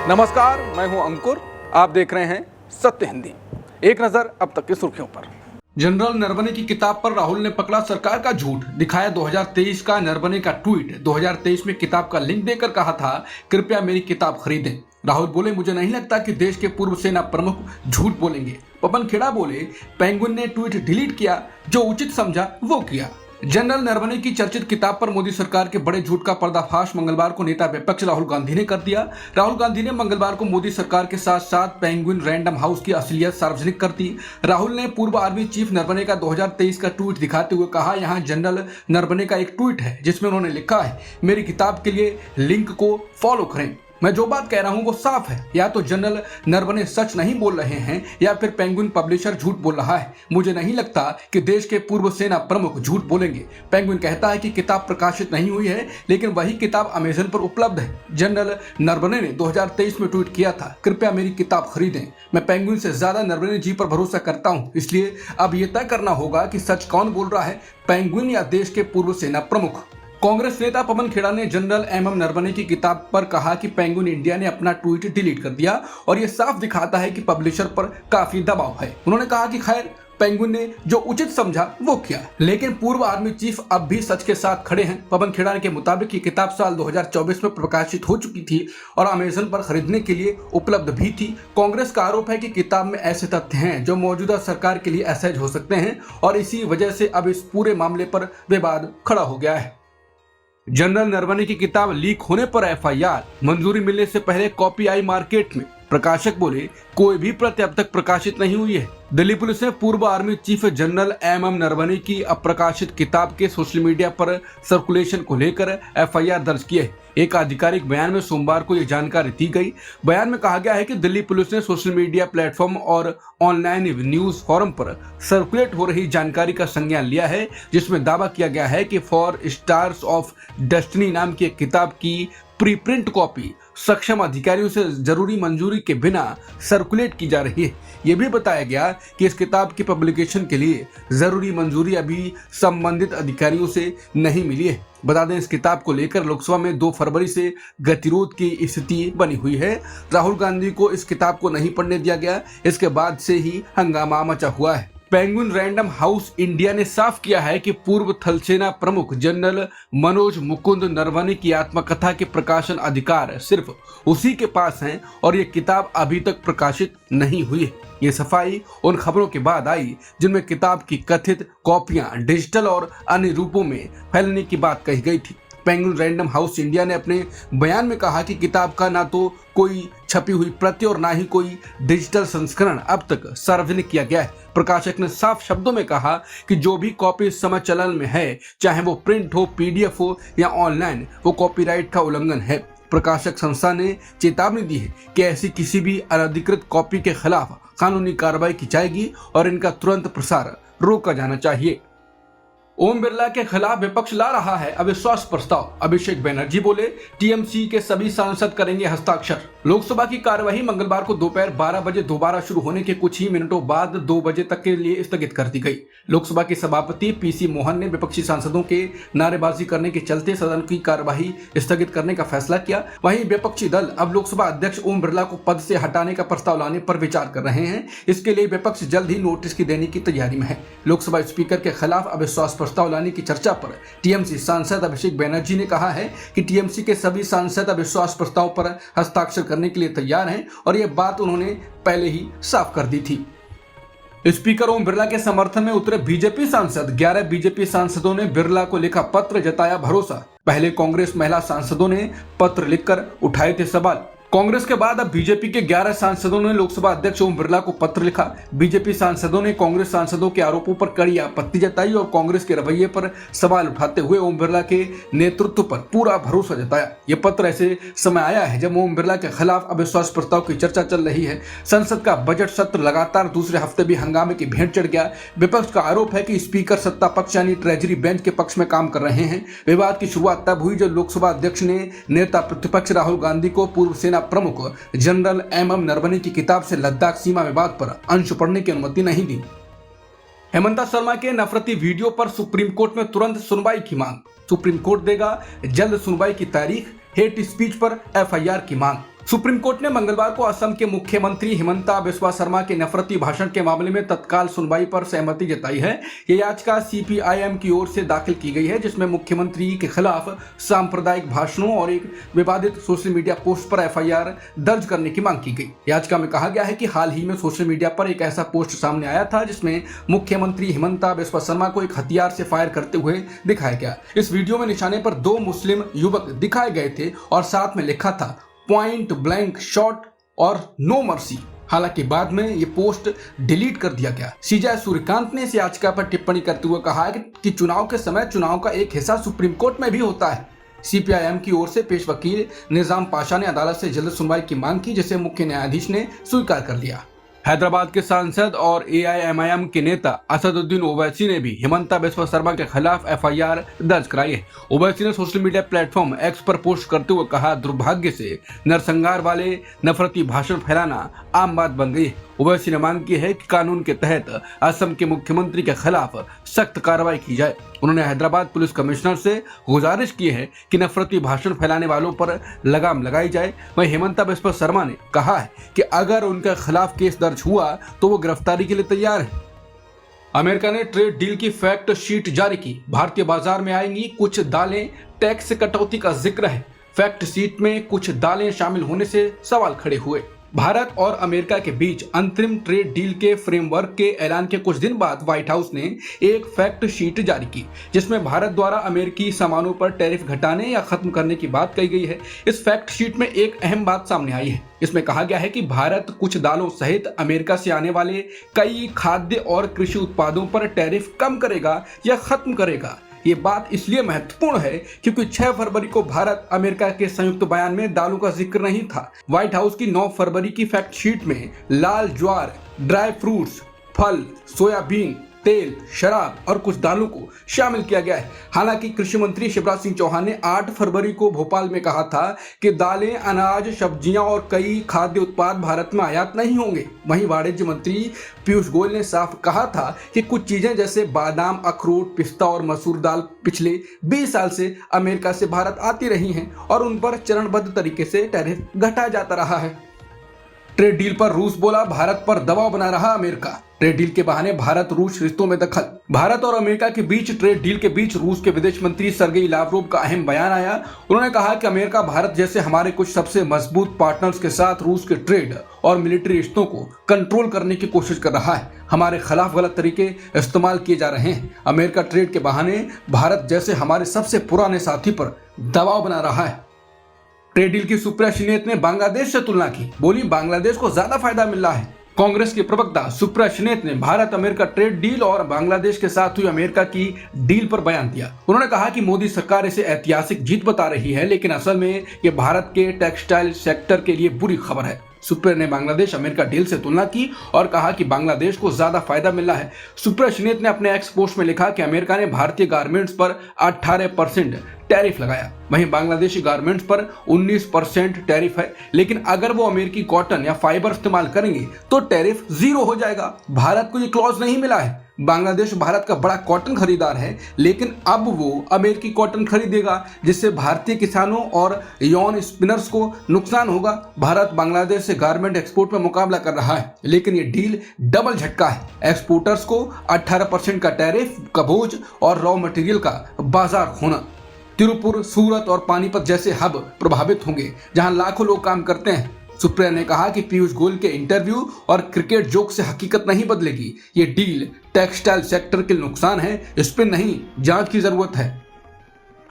नमस्कार, मैं हूं अंकुर। आप देख रहे हैं सत्य हिंदी। एक नजर अब तक की सुर्खियों पर। जनरल नरवणे की किताब पर राहुल ने पकड़ा सरकार का झूठ, दिखाया 2023 का नरवणे का ट्वीट। 2023 में किताब का लिंक देकर कहा था कृपया मेरी किताब खरीदें। राहुल बोले मुझे नहीं लगता कि देश के पूर्व सेना प्रमुख झूठ बोलेंगे। पवन खेड़ा बोले पेंगुइन ने ट्वीट डिलीट किया, जो उचित समझा वो किया। जनरल नरवणे की चर्चित किताब पर मोदी सरकार के बड़े झूठ का पर्दाफाश मंगलवार को नेता विपक्ष राहुल गांधी ने कर दिया। राहुल गांधी ने मंगलवार को मोदी सरकार के साथ साथ पेंगुइन रैंडम हाउस की असलियत सार्वजनिक कर दी। राहुल ने पूर्व आर्मी चीफ नरवणे का 2023 का ट्वीट दिखाते हुए कहा, यहां जनरल नरवणे का एक ट्वीट है जिसमें उन्होंने लिखा है मेरी किताब के लिए लिंक को फॉलो करें। मैं जो बात कह रहा हूं वो साफ है, या तो जनरल नरवणे सच नहीं बोल रहे हैं या फिर पेंगुइन पब्लिशर झूठ बोल रहा है। मुझे नहीं लगता कि देश के पूर्व सेना प्रमुख झूठ बोलेंगे। पेंगुइन कहता है कि किताब प्रकाशित नहीं हुई है, लेकिन वही किताब अमेजन पर उपलब्ध है। जनरल नरवणे ने 2023 में ट्वीट किया था कृपया मेरी किताब खरीदें। मैं पेंगुइन से ज्यादा नरवणे जी पर भरोसा करता हूं, इसलिए अब यह तय करना होगा कि सच कौन बोल रहा है, पेंगुइन या देश के पूर्व सेना प्रमुख। कांग्रेस नेता पवन खेड़ा ने जनरल एमएम नरवणे की किताब पर कहा कि पेंगुइन इंडिया ने अपना ट्वीट डिलीट कर दिया और यह साफ दिखाता है कि पब्लिशर पर काफी दबाव है। उन्होंने कहा कि खैर पेंगुइन ने जो उचित समझा वो किया, लेकिन पूर्व आर्मी चीफ अब भी सच के साथ खड़े हैं। पवन खेड़ा के मुताबिक ये किताब साल 2024 में प्रकाशित हो चुकी थी और अमेजन पर खरीदने के लिए उपलब्ध भी थी। कांग्रेस का आरोप है कि किताब में ऐसे तथ्य हैं जो मौजूदा सरकार के लिए असहज हो सकते हैं और इसी वजह से अब इस पूरे मामले पर विवाद खड़ा हो गया है। जनरल नरवणे की किताब लीक होने पर एफआईआर, मंजूरी मिलने से पहले कॉपी आई मार्केट में। प्रकाशक बोले कोई भी प्रति अब तक प्रकाशित नहीं हुई है। दिल्ली पुलिस ने पूर्व army chief general MM Naravane की अप्रकाशित किताब के सोशल मीडिया पर सर्कुलेशन को लेकर एफआईआर दर्ज की है। एक आधिकारिक बयान में सोमवार को यह जानकारी दी गई। बयान में कहा गया है कि दिल्ली पुलिस ने सोशल मीडिया प्लेटफॉर्म और ऑनलाइन न्यूज फोरम पर सर्कुलेट हो रही जानकारी का संज्ञान लिया है, जिसमें दावा किया गया है कि फॉर स्टार्स ऑफ डेस्टिनी नाम की एक किताब की प्रीप्रिंट कॉपी सक्षम अधिकारियों से जरूरी मंजूरी के बिना सर्कुलेट की जा रही है। यह भी बताया गया कि इस किताब की पब्लिकेशन के लिए जरूरी मंजूरी अभी संबंधित अधिकारियों से नहीं मिली है। बता दें इस किताब को लेकर लोकसभा में 2 फरवरी से गतिरोध की स्थिति बनी हुई है। राहुल गांधी को इस किताब को नहीं पढ़ने दिया गया, इसके बाद से ही हंगामा मचा हुआ है। पेंगुइन रैंडम हाउस इंडिया ने साफ किया है कि पूर्व थल सेना प्रमुख जनरल मनोज मुकुंद नरवणे की आत्मकथा के प्रकाशन अधिकार सिर्फ उसी के पास हैं और ये किताब अभी तक प्रकाशित नहीं हुई है। ये सफाई उन खबरों के बाद आई जिनमें किताब की कथित कॉपियां डिजिटल और अन्य रूपों में फैलने की बात कही गई थी। पेंगुइन रैंडम हाउस इंडिया ने अपने बयान में कहा कि किताब का ना तो कोई छपी हुई प्रति और ना ही कोई डिजिटल संस्करण अब तक सार्वजनिक किया गया है। प्रकाशक ने साफ शब्दों में कहा कि जो भी कॉपी इस समय चलन में है, चाहे वो प्रिंट हो, पीडीएफ हो या ऑनलाइन, वो कॉपीराइट का उल्लंघन है। प्रकाशक संस्था ने चेतावनी दी है कि ऐसी किसी भी अनधिकृत कॉपी के खिलाफ कानूनी कार्रवाई की जाएगी और इनका तुरंत प्रसार रोका जाना चाहिए। ओम बिरला के खिलाफ विपक्ष ला रहा है अविश्वास प्रस्ताव, अभिषेक बनर्जी बोले टीएमसी के सभी सांसद करेंगे हस्ताक्षर। लोकसभा की कार्यवाही मंगलवार को दोपहर 12 बजे दोबारा शुरू होने के कुछ ही मिनटों बाद 2 बजे तक के लिए स्थगित कर दी गई। लोकसभा के सभापति पीसी मोहन ने विपक्षी सांसदों के नारेबाजी करने के चलते सदन की कार्यवाही स्थगित करने का फैसला किया। वहीं विपक्षी दल अब लोकसभा अध्यक्ष ओम बिरला को पद से हटाने का प्रस्ताव लाने पर विचार कर रहे हैं। इसके लिए विपक्ष जल्द ही नोटिस की देने की तैयारी में है। लोकसभा स्पीकर के खिलाफ अविश्वास प्रस्ताव लाने की चर्चा पर टीएमसी सांसद अभिषेक बनर्जी ने कहा है कि टीएमसी के सभी सांसद अविश्वास प्रस्ताव पर हस्ताक्षर करने के लिए तैयार हैं और यह बात उन्होंने पहले ही साफ कर दी थी। स्पीकर ओम बिरला के समर्थन में उतरे बीजेपी सांसद, 11 बीजेपी सांसदों ने बिरला को लिखा पत्र, जताया भरोसा। पहले कांग्रेस महिला सांसदों ने पत्र लिखकर उठाए थे सवाल। कांग्रेस के बाद अब बीजेपी के 11 सांसदों ने लोकसभा अध्यक्ष ओम बिरला को पत्र लिखा। बीजेपी सांसदों ने कांग्रेस सांसदों के आरोपों पर कड़ी आपत्ति जताई और कांग्रेस के रवैये पर सवाल उठाते हुए ओम बिरला के नेतृत्व पर पूरा भरोसा जताया। यह पत्र ऐसे समय आया है जब ओम बिरला के खिलाफ अविश्वास प्रस्ताव की चर्चा चल रही है। संसद का बजट सत्र लगातार दूसरे हफ्ते भी हंगामे की भेंट चढ़ गया। विपक्ष का आरोप है कि स्पीकर सत्ता पक्ष यानी ट्रेजरी बेंच के पक्ष में काम कर रहे हैं। विवाद की शुरुआत तब हुई जब लोकसभा अध्यक्ष ने नेता प्रतिपक्ष राहुल गांधी को पूर्व सेना प्रमुख जनरल एमएम नरवणे की किताब से लद्दाख सीमा विवाद पर अंश पढ़ने की अनुमति नहीं दी। हेमंता शर्मा के नफरती वीडियो पर सुप्रीम कोर्ट में तुरंत सुनवाई की मांग। सुप्रीम कोर्ट देगा जल्द सुनवाई की तारीख। हेट स्पीच पर एफआईआर की मांग। सुप्रीम कोर्ट ने मंगलवार को असम के मुख्यमंत्री हिमंता बिस्वा शर्मा के नफरती भाषण के मामले में तत्काल सुनवाई पर सहमति जताई है। यह याचिका सीपीआईएम की ओर से दाखिल की गई है, जिसमें मुख्यमंत्री के खिलाफ सांप्रदायिक भाषणों और एक विवादित सोशल मीडिया पोस्ट पर एफआईआर दर्ज करने की मांग की गई। याचिका में कहा गया है कि हाल ही में सोशल मीडिया पर एक ऐसा पोस्ट सामने आया था जिसमें मुख्यमंत्री हिमंता बिस्वा शर्मा को एक हथियार से फायर करते हुए दिखाया गया। इस वीडियो में निशाने पर 2 मुस्लिम युवक दिखाए गए थे और साथ में लिखा था पॉइंट ब्लैंक शॉट और नो मर्सी। हालांकि बाद में ये पोस्ट डिलीट कर दिया गया। सीजे सूर्यकांत ने इस याचिका पर टिप्पणी करते हुए कहा कि चुनाव के समय चुनाव का एक हिस्सा सुप्रीम कोर्ट में भी होता है। सीपीआईएम की ओर से पेश वकील निजाम पाशा ने अदालत से जल्द सुनवाई की मांग की, जिसे मुख्य न्यायाधीश ने स्वीकार कर लिया। हैदराबाद के सांसद और एआईएमआईएम के नेता असदुद्दीन ओवैसी ने भी हिमंता बिस्वा शर्मा के खिलाफ एफआईआर दर्ज कराई है। ओवैसी ने सोशल मीडिया प्लेटफॉर्म एक्स पर पोस्ट करते हुए कहा, दुर्भाग्य से नरसंहार वाले नफरती भाषण फैलाना आम बात बन गई है। ओवैसी ने मांग की है कि कानून के तहत असम के मुख्यमंत्री के खिलाफ सख्त कार्रवाई की जाए। उन्होंने हैदराबाद पुलिस कमिश्नर से गुजारिश की है कि नफरती भाषण फैलाने वालों पर लगाम लगाई जाए। वहीं हिमंता बिस्वा शर्मा ने कहा है कि अगर उनके खिलाफ केस दर्ज हुआ तो वो गिरफ्तारी के लिए तैयार है। अमेरिका ने ट्रेड डील की फैक्ट शीट जारी की। भारतीय बाजार में आएंगी कुछ दालें, टैक्स कटौती का जिक्र है। फैक्ट शीट में कुछ दालें शामिल होने से सवाल खड़े हुए। भारत और अमेरिका के बीच अंतरिम ट्रेड डील के फ्रेमवर्क के ऐलान के कुछ दिन बाद व्हाइट हाउस ने एक फैक्ट शीट जारी की, जिसमें भारत द्वारा अमेरिकी सामानों पर टैरिफ घटाने या खत्म करने की बात कही गई है। इस फैक्ट शीट में एक अहम बात सामने आई है। इसमें कहा गया है कि भारत कुछ दालों सहित अमेरिका से आने वाले कई खाद्य और कृषि उत्पादों पर टैरिफ कम करेगा या खत्म करेगा। ये बात इसलिए महत्वपूर्ण है क्योंकि 6 फरवरी को भारत अमेरिका के संयुक्त बयान में दालों का जिक्र नहीं था। व्हाइट हाउस की 9 फरवरी की फैक्ट शीट में लाल ज्वार, ड्राई फ्रूट्स, फल, सोयाबीन, तेल, शराब और कुछ दालों को शामिल किया गया है। हालांकि कृषि मंत्री शिवराज सिंह चौहान ने 8 फरवरी को भोपाल में कहा था कि दालें, अनाज, सब्जियां और कई खाद्य उत्पाद भारत में आयात नहीं होंगे। वहीं वाणिज्य मंत्री पीयूष गोयल ने साफ कहा था कि कुछ चीजें जैसे बादाम, अखरोट, पिस्ता और मसूर दाल पिछले 20 साल से अमेरिका से भारत आती रही हैं और उन पर चरणबद्ध तरीके से टैरिफ घटाया जाता रहा है। ट्रेड डील पर रूस बोला, भारत पर दबाव बना रहा अमेरिका। ट्रेड डील के बहाने भारत रूस रिश्तों में दखल। भारत और अमेरिका के बीच ट्रेड डील के बीच रूस के विदेश मंत्री सर्गेई लावरोव का अहम बयान आया। उन्होंने कहा कि अमेरिका भारत जैसे हमारे कुछ सबसे मजबूत पार्टनर्स के साथ रूस के ट्रेड और मिलिट्री रिश्तों को कंट्रोल करने की कोशिश कर रहा है। हमारे खिलाफ गलत तरीके इस्तेमाल किए जा रहे हैं। अमेरिका ट्रेड के बहाने भारत जैसे हमारे सबसे पुराने साथी पर दबाव बना रहा है। ट्रेड डील की सुप्रिया श्रीनेत ने बांग्लादेश से तुलना की, बोली बांग्लादेश को ज्यादा फायदा मिल रहा है। कांग्रेस की प्रवक्ता सुप्रिया श्रीनेत ने भारत अमेरिका ट्रेड डील और बांग्लादेश के साथ हुई अमेरिका की डील पर बयान दिया। उन्होंने कहा कि मोदी सरकार इसे ऐतिहासिक जीत बता रही है, लेकिन असल में ये भारत के टेक्सटाइल सेक्टर के लिए बुरी खबर है। सुप्रिया ने बांग्लादेश अमेरिका डील से तुलना की और कहा कि बांग्लादेश को ज्यादा फायदा मिल रहा है। सुप्रिया श्रीनेत ने अपने एक्स पोस्ट में लिखा कि अमेरिका ने भारतीय गारमेंट्स पर 18% टैरिफ लगाया, वहीं बांग्लादेशी गारमेंट्स पर 19% टैरिफ है। लेकिन अगर वो अमेरिकी कॉटन या फाइबर इस्तेमाल करेंगे तो टैरिफ 0 हो जाएगा। भारत को ये क्लॉज नहीं मिला है। बांग्लादेश भारत का बड़ा कॉटन खरीदार है, लेकिन अब वो अमेरिकी कॉटन खरीदेगा, जिससे भारतीय किसानों और यौन स्पिनर्स को नुकसान होगा। भारत बांग्लादेश से गारमेंट एक्सपोर्ट में मुकाबला कर रहा है, लेकिन ये डील डबल झटका है। एक्सपोर्टर्स को 18% का टैरिफ का बोझ और रॉ मटेरियल का बाजार खोना। तिरुपुर, सूरत और पानीपत जैसे हब प्रभावित होंगे, जहां लाखों लोग काम करते हैं। सुप्रिया ने कहा कि पीयूष गोयल के इंटरव्यू और क्रिकेट जोक से हकीकत नहीं बदलेगी। ये डील टेक्सटाइल सेक्टर के नुकसान है, इस पर नहीं, जांच की जरूरत है।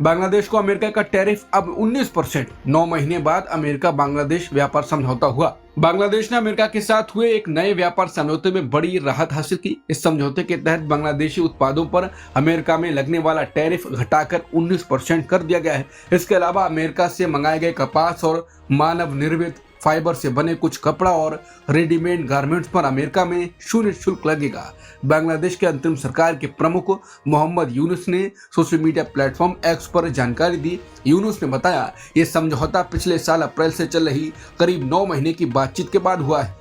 बांग्लादेश को अमेरिका का टैरिफ अब 19%। 9 महीने बाद अमेरिका बांग्लादेश व्यापार समझौता हुआ। बांग्लादेश ने अमेरिका के साथ हुए एक नए व्यापार समझौते में बड़ी राहत हासिल की। इस समझौते के तहत बांग्लादेशी उत्पादों पर अमेरिका में लगने वाला टैरिफ घटाकर 19% कर दिया गया है। इसके अलावा अमेरिका से मंगाए गए कपास और मानव निर्मित फाइबर से बने कुछ कपड़ा और रेडीमेड गारमेंट्स पर अमेरिका में शून्य शुल्क लगेगा। बांग्लादेश के अंतरिम सरकार के प्रमुख मोहम्मद यूनुस ने सोशल मीडिया प्लेटफॉर्म एक्स पर जानकारी दी। यूनुस ने बताया, ये समझौता पिछले साल अप्रैल से चल रही करीब 9 महीने की बातचीत के बाद हुआ है।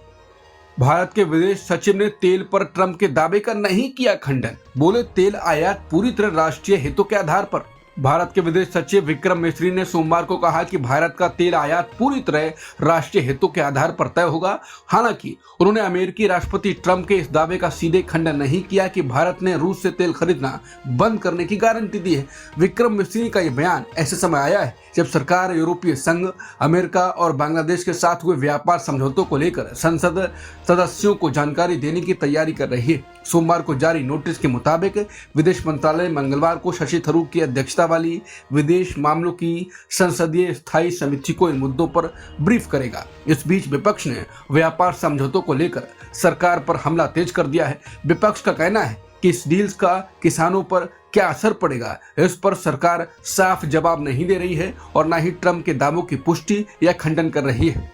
भारत के विदेश सचिव ने तेल पर ट्रंप के दावे का नहीं किया खंडन। बोले, तेल आयात पूरी तरह राष्ट्रीय हितों के आधार पर। भारत के विदेश सचिव विक्रम मिस्री ने सोमवार को कहा कि भारत का तेल आयात पूरी तरह राष्ट्रीय हितों के आधार पर तय होगा। हालांकि उन्होंने अमेरिकी राष्ट्रपति ट्रंप के इस दावे का सीधे खंडन नहीं किया कि भारत ने रूस से तेल खरीदना बंद करने की गारंटी दी है। विक्रम मिस्री का यह बयान ऐसे समय आया है जब सरकार यूरोपीय संघ, अमेरिका और बांग्लादेश के साथ हुए व्यापार समझौतों को लेकर संसद सदस्यों को जानकारी देने की तैयारी कर रही है। सोमवार को जारी नोटिस के मुताबिक विदेश मंत्रालय मंगलवार को शशि थरूर की अध्यक्षता वाली विदेश मामलों की संसदीय स्थायी समिति को इन मुद्दों पर ब्रीफ करेगा। इस बीच विपक्ष ने व्यापार समझौतों को लेकर सरकार पर हमला तेज कर दिया है। विपक्ष का कहना है कि इस डील्स का किसानों पर क्या असर पड़ेगा, इस पर सरकार साफ जवाब नहीं दे रही है और न ही ट्रंप के दावों की पुष्टि या खंडन कर रही है।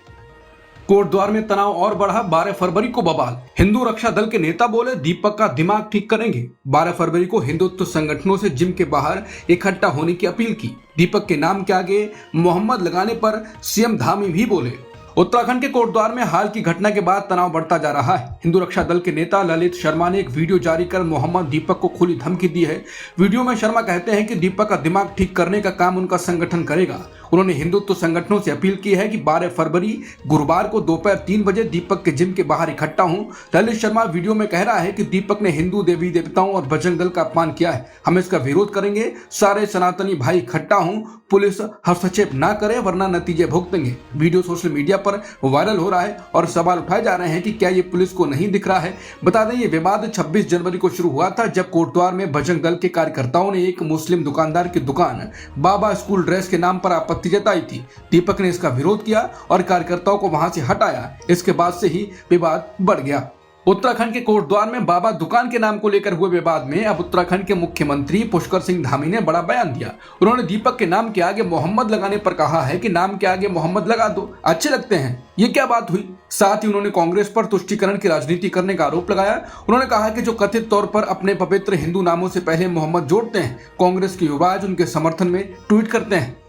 कोटद्वार में तनाव और बढ़ा, 12 फरवरी को बवाल। हिंदू रक्षा दल के नेता बोले दीपक का दिमाग ठीक करेंगे। 12 फरवरी को हिंदुत्व संगठनों से जिम के बाहर इकट्ठा होने की अपील की। दीपक के नाम के आगे मोहम्मद लगाने पर सीएम धामी भी बोले। उत्तराखंड के कोटद्वार में हाल की घटना के बाद तनाव बढ़ता जा रहा है। हिंदू रक्षा दल के नेता ललित शर्मा ने एक वीडियो जारी कर मोहम्मद दीपक को खुली धमकी दी है। वीडियो में शर्मा कहते हैं कि दीपक का दिमाग ठीक करने का काम उनका संगठन करेगा। उन्होंने हिंदुत्व संगठनों से अपील की है कि 12 फरवरी गुरुवार को दोपहर 3 बजे दीपक के जिम के बाहर इकट्ठा हूं। ललित शर्मा वीडियो में कह रहा है कि दीपक ने हिंदू देवी देवताओं और बजरंग दल का अपमान किया है। हम इसका विरोध करेंगे। सारे सनातनी भाई इकट्ठा हूं। पुलिस हस्तक्षेप ना करे वरना नतीजे भुगतेंगे। वीडियो सोशल मीडिया पर वायरल हो रहा है और सवाल उठाए जा रहे हैं कि क्या ये पुलिस को नहीं दिख रहा है। बता दें ये विवाद 26 जनवरी को शुरू हुआ था जब कोटद्वार में बजरंग दल के कार्यकर्ताओं ने एक मुस्लिम दुकानदार की दुकान बाबा स्कूल ड्रेस के नाम पर आपत्ति जताई थी। दीपक ने इसका विरोध किया और कार्यकर्ताओं को वहां से हटाया। इसके बाद से ही विवाद बढ़ गया। उत्तराखंड के कोटद्वार में बाबा दुकान के नाम को लेकर हुए विवाद में अब उत्तराखंड के मुख्यमंत्री पुष्कर सिंह धामी ने बड़ा बयान दिया। उन्होंने दीपक के नाम के आगे मोहम्मद लगाने पर कहा है कि नाम के आगे मोहम्मद लगा दो, अच्छे लगते हैं। ये क्या बात हुई। साथ ही उन्होंने कांग्रेस पर तुष्टीकरण की राजनीति करने का आरोप लगाया। उन्होंने कहा कि जो कथित तौर पर अपने पवित्र हिंदू नामों से पहले मोहम्मद जोड़ते हैं, कांग्रेस के युवा आज उनके समर्थन में ट्वीट करते हैं।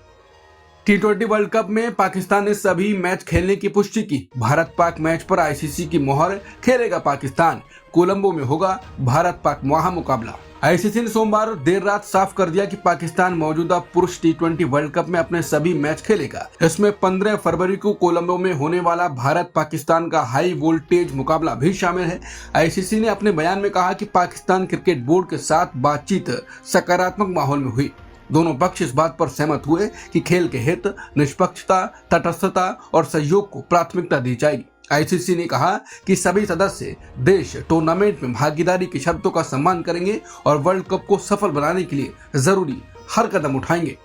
T20 वर्ल्ड कप में पाकिस्तान ने सभी मैच खेलने की पुष्टि की। भारत पाक मैच पर आईसीसी की मोहर, खेलेगा पाकिस्तान। कोलंबो में होगा भारत पाक महामुकाबला। आईसीसी ने सोमवार देर रात साफ कर दिया कि पाकिस्तान मौजूदा पुरुष T20 वर्ल्ड कप में अपने सभी मैच खेलेगा। इसमें 15 फरवरी को कोलंबो में होने वाला भारत पाकिस्तान का हाई वोल्टेज मुकाबला भी शामिल है। आईसीसी ने अपने बयान में कहा कि पाकिस्तान क्रिकेट बोर्ड के साथ बातचीत सकारात्मक माहौल में हुई। दोनों पक्ष इस बात पर सहमत हुए कि खेल के हित, निष्पक्षता, तटस्थता और सहयोग को प्राथमिकता दी जाएगी। आईसीसी ने कहा कि सभी सदस्य देश टूर्नामेंट में भागीदारी की शर्तों का सम्मान करेंगे और वर्ल्ड कप को सफल बनाने के लिए जरूरी हर कदम उठाएंगे।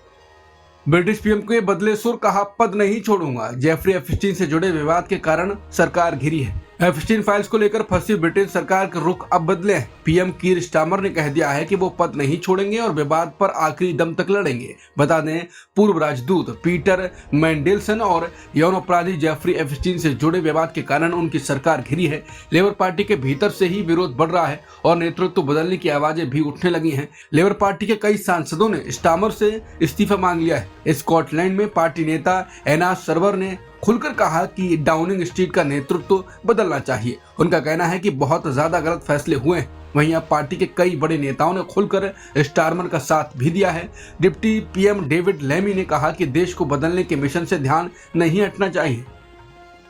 ब्रिटिश पीएम के बदले सुर, कहा पद नहीं छोड़ूंगा। जेफरी एप्स्टीन से जुड़े विवाद के कारण सरकार घिरी है। एप्स्टीन फाइल्स को लेकर फंसी ब्रिटेन सरकार के रुख अब बदले हैं। पीएम कीर स्टारमर ने कह दिया है कि वो पद नहीं छोड़ेंगे और विवाद पर आखिरी दम तक लड़ेंगे। बता दें, पूर्व राजदूत पीटर मैंडेलसन और यौन अपराधी जेफरी एप्स्टीन से जुड़े विवाद के कारण उनकी सरकार घिरी है। लेबर पार्टी के भीतर से ही विरोध बढ़ रहा है और नेतृत्व बदलने की आवाजें भी उठने लगी हैं। लेबर पार्टी के कई सांसदों ने स्टारमर से इस्तीफा मांग लिया है। स्कॉटलैंड में पार्टी नेता एना सर्वर ने खुलकर कहा कि डाउनिंग स्ट्रीट का नेतृत्व बदलना चाहिए। उनका कहना है कि बहुत ज्यादा गलत फैसले हुए हैं। वहीं अब पार्टी के कई बड़े नेताओं ने खुलकर स्टारमर का साथ भी दिया है। डिप्टी पीएम डेविड लेमी ने कहा कि देश को बदलने के मिशन से ध्यान नहीं हटना चाहिए।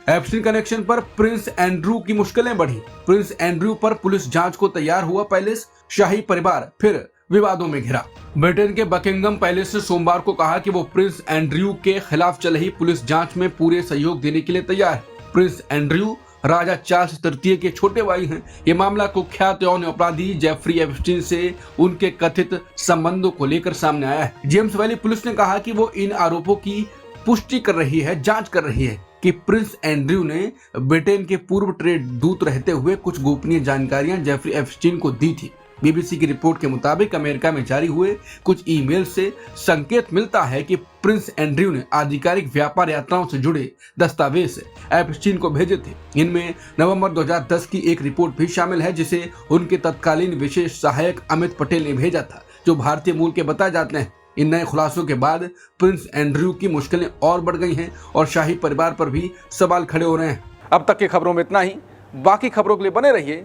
एप्स्टीन कनेक्शन पर प्रिंस एंड्रू की मुश्किलें बढ़ी। प्रिंस एंड्रू पर पुलिस जांच को तैयार हुआ पैलेस, शाही परिवार फिर विवादों में घिरा। ब्रिटेन के बकिंगम पैलेस ने सोमवार को कहा कि वो प्रिंस एंड्रयू के खिलाफ चल रही पुलिस जांच में पूरे सहयोग देने के लिए तैयार है। प्रिंस एंड्रयू राजा चार्ल्स तृतीय के छोटे भाई हैं। ये मामला कुख्यात यौन अपराधी जेफरी एप्स्टीन से उनके कथित संबंधों को लेकर सामने आया है। जेम्स वैली पुलिस ने कहा कि वो इन आरोपों की पुष्टि कर रही है, जांच कर रही है कि प्रिंस एंड्रयू ने ब्रिटेन के पूर्व ट्रेड दूत रहते हुए कुछ गोपनीय जानकारियां जेफरी एप्स्टीन को दी थी। बीबीसी की रिपोर्ट के मुताबिक अमेरिका में जारी हुए कुछ ईमेल से संकेत मिलता है कि प्रिंस एंड्रयू ने आधिकारिक व्यापार यात्राओं से जुड़े दस्तावेज एप्स्टीन को भेजे थे। इनमें नवंबर 2010 की एक रिपोर्ट भी शामिल है जिसे उनके तत्कालीन विशेष सहायक अमित पटेल ने भेजा था, जो भारतीय मूल के बताए जाते हैं। इन नए खुलासों के बाद प्रिंस एंड्रयू की मुश्किलें और बढ़ गई हैं और शाही परिवार पर भी सवाल खड़े हो रहे हैं। अब तक की खबरों में इतना ही। बाकी खबरों के लिए बने रहिए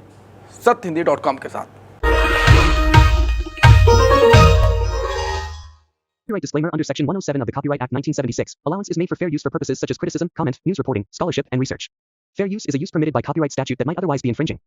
सत्यहिंदी.com के साथ। Copyright disclaimer under Section 107 of the Copyright Act 1976. Allowance is made for fair use for purposes such as criticism, comment, news reporting, scholarship, and research. Fair use is a use permitted by copyright statute that might otherwise be infringing.